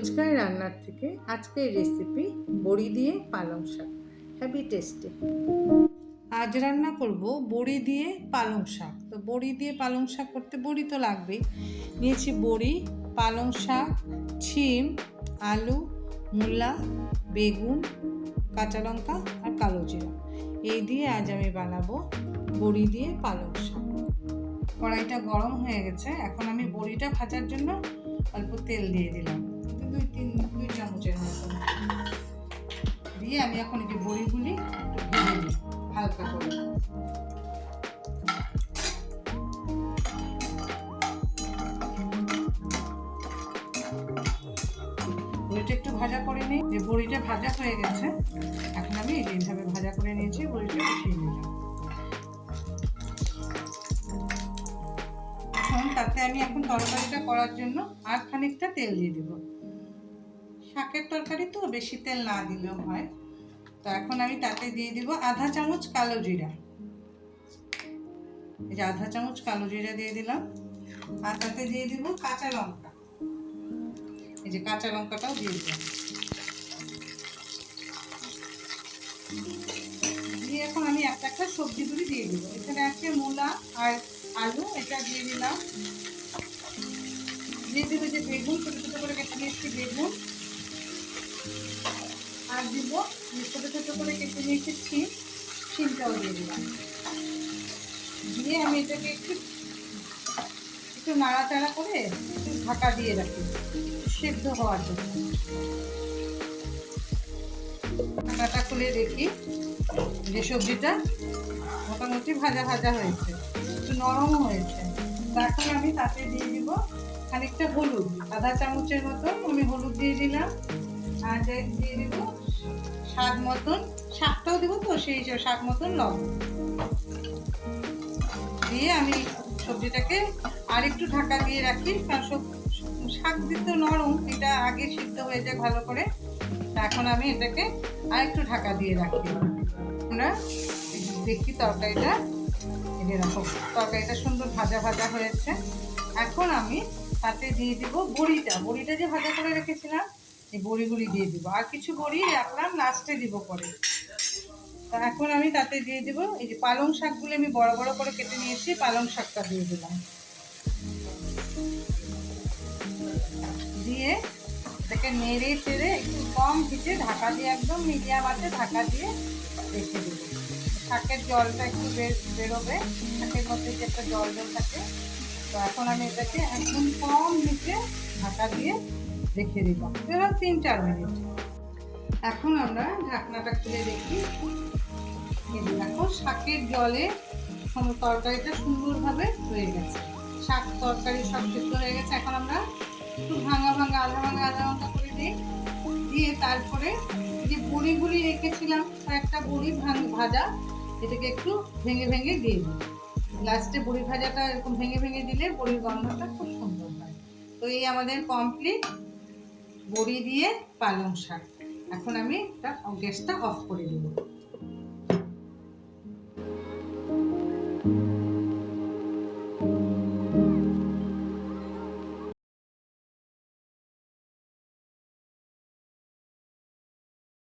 আজকের রান্নার থেকে আজকের রেসিপি বড়ি দিয়ে পালং শাক, হেভি টেস্টি। আজ রান্না করব বড়ি দিয়ে পালং শাক। তো বড়ি দিয়ে পালং শাক করতে বড়ি তো লাগবেই। নিয়েছি বড়ি, পালং শাক, শিম, আলু, মূলা, বেগুন, কাঁচা লঙ্কা আর কালো জিরা। এই দিয়ে আজ আমি বানাবো বড়ি দিয়ে পালং শাক। কড়াইটা গরম হয়ে গেছে, এখন আমি বড়িটা ভাজার জন্য অল্প তেল দিয়ে দিলাম, দুই চামচের মতো দিয়ে আমি এখন এই যে বড়িগুলি একটু ভেজে নিই হালকা করে। বড়িটা একটু ভাজা করে নিই। যে বড়িটা ভাজা হয়ে গেছে, এখন আমি এইভাবে ভাজা করে নিয়েছি, বড়িটা উঠিয়ে নিলাম। তাতে আমি এখন তরকারিটা করার জন্য আর খানিকটা তেল দিয়ে দেব। শাকের তরকারি তো বেশি তেল না দিলেও হয়। তো এখন আমি তাতে দিয়ে দিব আধা চামচ কালো জিরা। এই যে আধা চামচ কালো জিরা দিয়ে দিলাম। আর তাতে দিয়ে দিব কাঁচা লঙ্কা। এই যে কাঁচা লঙ্কাটাও দিয়ে দিলাম। দিয়ে এখন আমি একটা একটা সবজিগুলি দিয়ে দিব। এখানে আছে মূলা আর আলু, এটা দিয়ে দিলাম। দিয়ে দেবো যে বেগুন, ছোটো ছোটো করে কেটে নিয়েছি বেগুন। আর দিব ছোটো ছোটো করে কেটে নিয়েছি শিমটাও দিয়ে দিলাম। দিয়ে আমি এটাকে একটু নাড়াচাড়া করে একটু ঢাকা দিয়ে রাখি সেদ্ধ হওয়ার জন্য। ঢাকাটা খুলে দেখি যে সবজিটা মোটামুটি ভাজা ভাজা হয়েছে, একটু নরমও হয়েছে। এখন আমি তাতে দিয়ে দিব খানিকটা হলুদ, আধা চামচের মতো আমি হলুদ দিয়ে দিলাম। আর দিয়ে দিব স্বাদ মতন, শাকটাও দিব তো সেই হিসেবে স্বাদ মতন লবণ দিয়ে আমি সবজিটাকে আর একটু ঢাকা দিয়ে রাখি, কারণ শাক দিতে নরম, এটা আগে সিদ্ধ হয়ে যায় ভালো করে। এখন আমি এটাকে আর একটু ঢাকা দিয়ে রাখি। আমরা দেখি তরকারিটা, এরকম তরকারিটা সুন্দর ভাজা ভাজা হয়েছে। এখন আমি তাতে দিয়ে দিব বড়িটা যে ভাজা করে রেখেছিলাম, এই বড়িগুলি দিয়ে দিব। আর কিছু বড়ি রাখলাম, লাস্টে দিব পরে। তা এখন আমি তাতে দিয়ে দিব এই যে পালং শাকগুলি আমি বড় বড় করে কেটে নিয়েছি, পালং শাকটা দিয়ে দিলাম। দিয়ে এটাকে নেড়ে চেড়ে একটু কম হিটে ঢাকা দিয়ে, একদম মিডিয়াম আঁচে ঢাকা দিয়ে রেখে দেবো। শাকের জলটা একটু বেরোবে, শাকের মধ্যে যে একটা জল থাকে। তো এখন আমি এটাকে একদম কম হিটে ঢাকা দিয়ে রেখে দিলাম, এবার 3-4 মিনিট। এখন আমরা ঢাকনাটা খুলে দেখি। দেখো শাকের জলে তরকারিটা সুন্দরভাবে হয়ে গেছে, শাক তরকারি সব সিদ্ধ হয়ে গেছে। এখন আমরা একটু ভাঙা আধা ভাঙা করে দিই। দিয়ে তারপরে যে বড়িগুলি রেখেছিলাম, একটা বড়ি ভাজা, এটাকে একটু ভেঙে ভেঙে দিয়ে দিই। লাস্টে বড়ি ভাজাটা এরকম ভেঙে ভেঙে দিলে বড়ির গন্ধটা খুব সুন্দর হয়। তো এই আমাদের কমপ্লিট বড়ি দিয়ে পালং শাক। এখন আমি গ্যাসটা অফ করে দেবো।